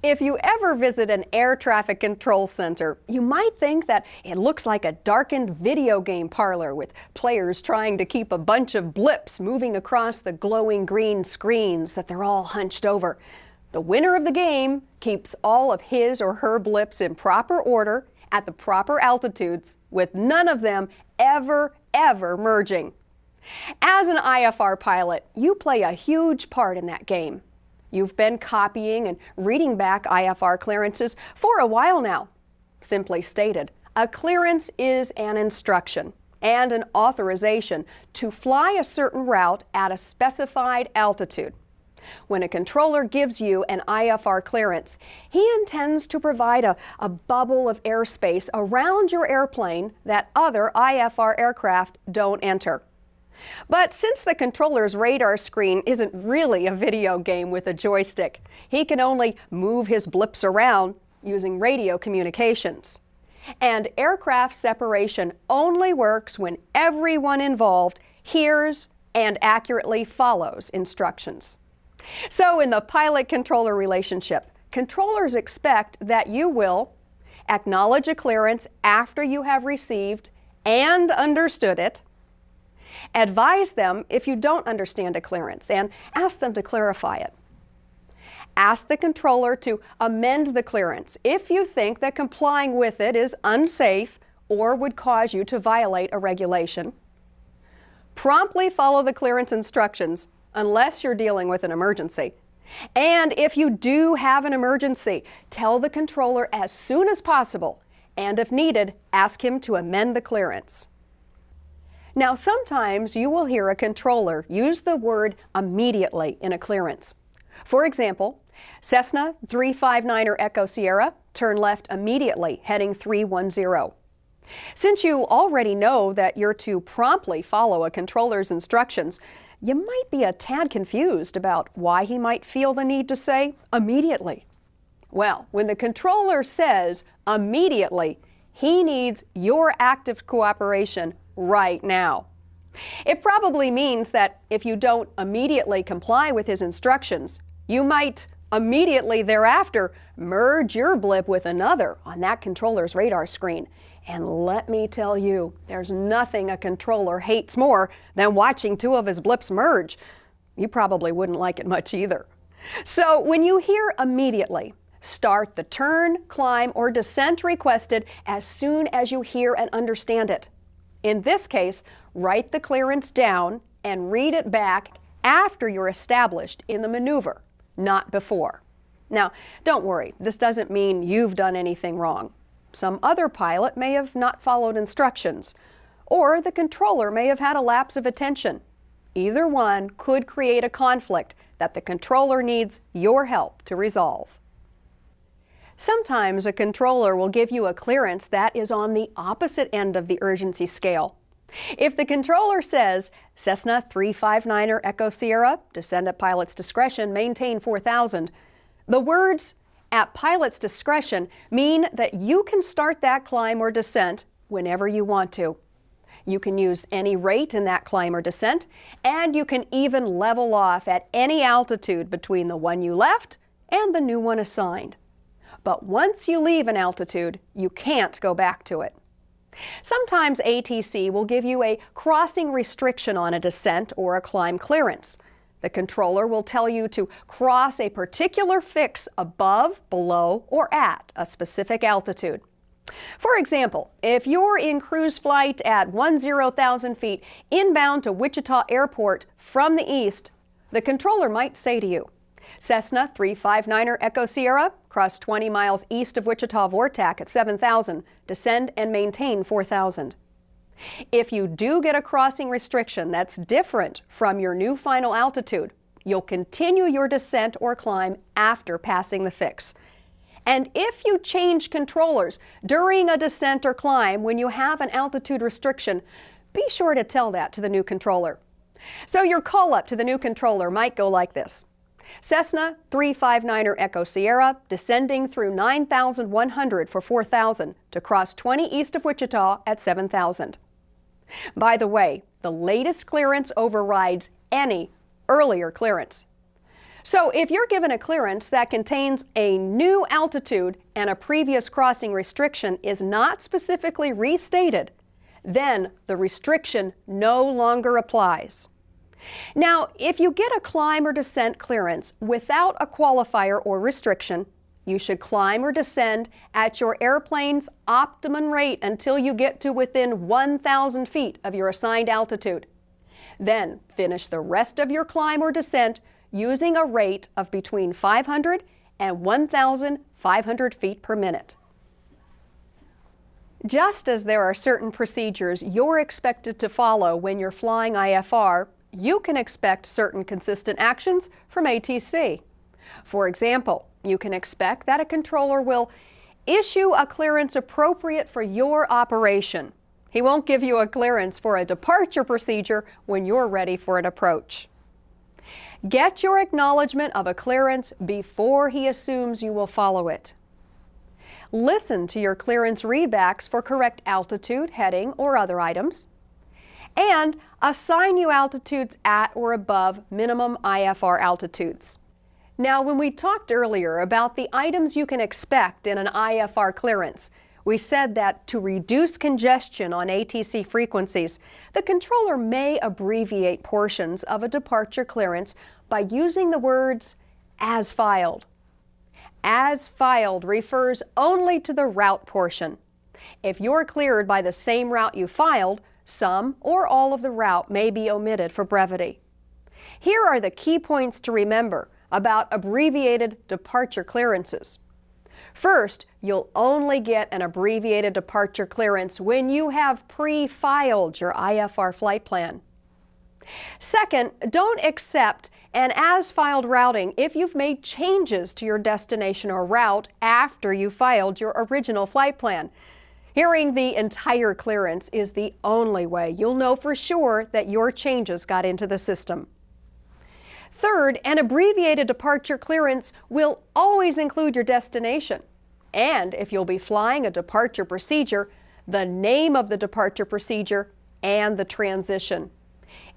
If you ever visit an air traffic control center, you might think that it looks like a darkened video game parlor with players trying to keep a bunch of blips moving across the glowing green screens that they're all hunched over. The winner of the game keeps all of his or her blips in proper order at the proper altitudes, with none of them ever merging. As an IFR pilot, you play a huge part in that game. You've been copying and reading back IFR clearances for a while now. Simply stated, a clearance is an instruction and an authorization to fly a certain route at a specified altitude. When a controller gives you an IFR clearance, he intends to provide a bubble of airspace around your airplane that other IFR aircraft don't enter. But since the controller's radar screen isn't really a video game with a joystick, he can only move his blips around using radio communications. And aircraft separation only works when everyone involved hears and accurately follows instructions. So in the pilot-controller relationship, controllers expect that you will acknowledge a clearance after you have received and understood it, advise them if you don't understand a clearance, and ask them to clarify it. Ask the controller to amend the clearance if you think that complying with it is unsafe or would cause you to violate a regulation. Promptly follow the clearance instructions unless you're dealing with an emergency. And if you do have an emergency, tell the controller as soon as possible, and if needed, ask him to amend the clearance. Now, sometimes you will hear a controller use the word immediately in a clearance. For example, Cessna 359er Echo Sierra, turn left immediately, heading 310. Since you already know that you're to promptly follow a controller's instructions, you might be a tad confused about why he might feel the need to say immediately. Well, when the controller says immediately, he needs your active cooperation right now. It probably means that if you don't immediately comply with his instructions, you might immediately thereafter merge your blip with another on that controller's radar screen. And let me tell you, there's nothing a controller hates more than watching two of his blips merge. You probably wouldn't like it much either. So when you hear immediately, start the turn, climb, or descent requested as soon as you hear and understand it. In this case, write the clearance down and read it back after you're established in the maneuver, not before. Now, don't worry, this doesn't mean you've done anything wrong. Some other pilot may have not followed instructions, or the controller may have had a lapse of attention. Either one could create a conflict that the controller needs your help to resolve. Sometimes a controller will give you a clearance that is on the opposite end of the urgency scale. If the controller says, Cessna 359er Echo Sierra, descend at pilot's discretion, maintain 4,000, the words at pilot's discretion mean that you can start that climb or descent whenever you want to. You can use any rate in that climb or descent, and you can even level off at any altitude between the one you left and the new one assigned. But once you leave an altitude, you can't go back to it. Sometimes ATC will give you a crossing restriction on a descent or a climb clearance. The controller will tell you to cross a particular fix above, below, or at a specific altitude. For example, if you're in cruise flight at 10,000 feet inbound to Wichita Airport from the east, the controller might say to you, Cessna 359er Echo Sierra, cross 20 miles east of Wichita Vortac at 7,000, descend and maintain 4,000. If you do get a crossing restriction that's different from your new final altitude, you'll continue your descent or climb after passing the fix. And if you change controllers during a descent or climb when you have an altitude restriction, be sure to tell that to the new controller. So your call-up to the new controller might go like this. Cessna 359er Echo Sierra, descending through 9,100 for 4,000 to cross 20 east of Wichita at 7,000. By the way, the latest clearance overrides any earlier clearance. So if you're given a clearance that contains a new altitude and a previous crossing restriction is not specifically restated, then the restriction no longer applies. Now, if you get a climb or descent clearance without a qualifier or restriction, you should climb or descend at your airplane's optimum rate until you get to within 1,000 feet of your assigned altitude. Then finish the rest of your climb or descent using a rate of between 500 and 1,500 feet per minute. Just as there are certain procedures you're expected to follow when you're flying IFR, you can expect certain consistent actions from ATC. For example, you can expect that a controller will issue a clearance appropriate for your operation. He won't give you a clearance for a departure procedure when you're ready for an approach. Get your acknowledgement of a clearance before he assumes you will follow it. Listen to your clearance readbacks for correct altitude, heading, or other items. And assign you altitudes at or above minimum IFR altitudes. Now, when we talked earlier about the items you can expect in an IFR clearance, we said that to reduce congestion on ATC frequencies, the controller may abbreviate portions of a departure clearance by using the words "as filed." As filed refers only to the route portion. If you're cleared by the same route you filed, some or all of the route may be omitted for brevity. Here are the key points to remember about abbreviated departure clearances. First, you'll only get an abbreviated departure clearance when you have pre-filed your IFR flight plan. Second, don't accept an as-filed routing if you've made changes to your destination or route after you filed your original flight plan. Hearing the entire clearance is the only way you'll know for sure that your changes got into the system. Third, an abbreviated departure clearance will always include your destination. And if you'll be flying a departure procedure, the name of the departure procedure and the transition.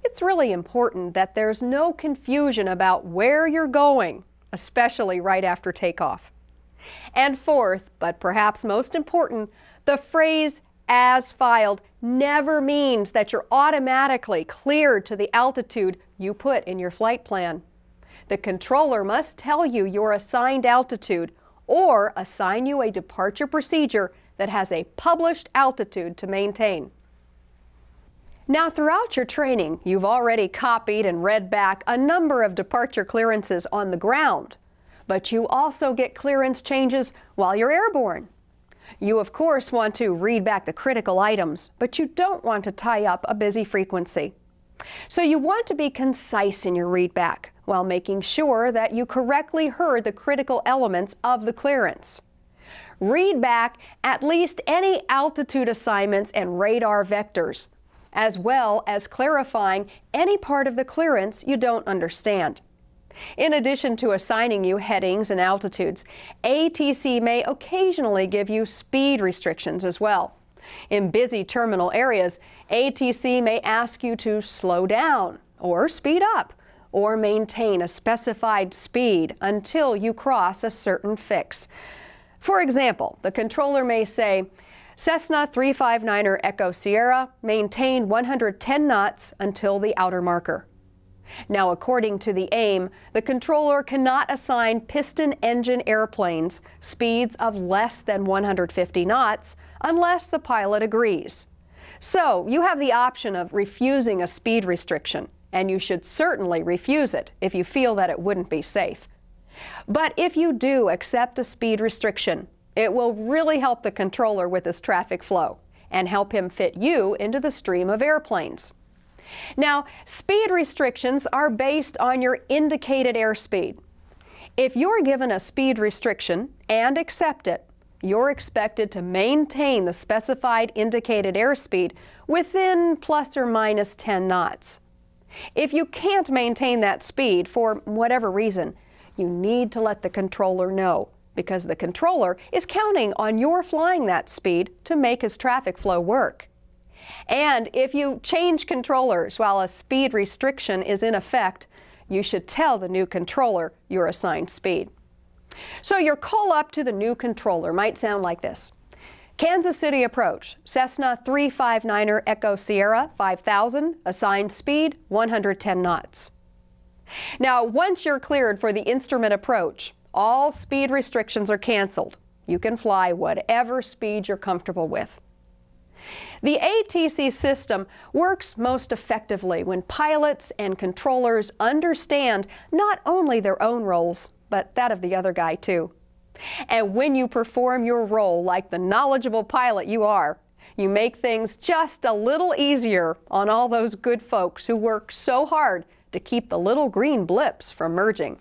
It's really important that there's no confusion about where you're going, especially right after takeoff. And fourth, but perhaps most important, the phrase "as filed" never means that you're automatically cleared to the altitude you put in your flight plan. The controller must tell you your assigned altitude or assign you a departure procedure that has a published altitude to maintain. Now, throughout your training, you've already copied and read back a number of departure clearances on the ground, but you also get clearance changes while you're airborne. You, of course, want to read back the critical items, but you don't want to tie up a busy frequency. So you want to be concise in your readback while making sure that you correctly heard the critical elements of the clearance. Read back at least any altitude assignments and radar vectors, as well as clarifying any part of the clearance you don't understand. In addition to assigning you headings and altitudes, ATC may occasionally give you speed restrictions as well. In busy terminal areas, ATC may ask you to slow down or speed up or maintain a specified speed until you cross a certain fix. For example, the controller may say, "Cessna 359er Echo Sierra, maintain 110 knots until the outer marker." Now, according to the AIM, the controller cannot assign piston engine airplanes speeds of less than 150 knots unless the pilot agrees. So, you have the option of refusing a speed restriction, and you should certainly refuse it if you feel that it wouldn't be safe. But if you do accept a speed restriction, it will really help the controller with his traffic flow and help him fit you into the stream of airplanes. Now, speed restrictions are based on your indicated airspeed. If you're given a speed restriction and accept it, you're expected to maintain the specified indicated airspeed within plus or minus 10 knots. If you can't maintain that speed for whatever reason, you need to let the controller know, because the controller is counting on your flying that speed to make his traffic flow work. And if you change controllers while a speed restriction is in effect, you should tell the new controller your assigned speed. So your call up to the new controller might sound like this. Kansas City approach, Cessna 359er Echo Sierra 5000, assigned speed 110 knots. Now, once you're cleared for the instrument approach, all speed restrictions are canceled. You can fly whatever speed you're comfortable with. The ATC system works most effectively when pilots and controllers understand not only their own roles, but that of the other guy too. And when you perform your role like the knowledgeable pilot you are, you make things just a little easier on all those good folks who work so hard to keep the little green blips from merging.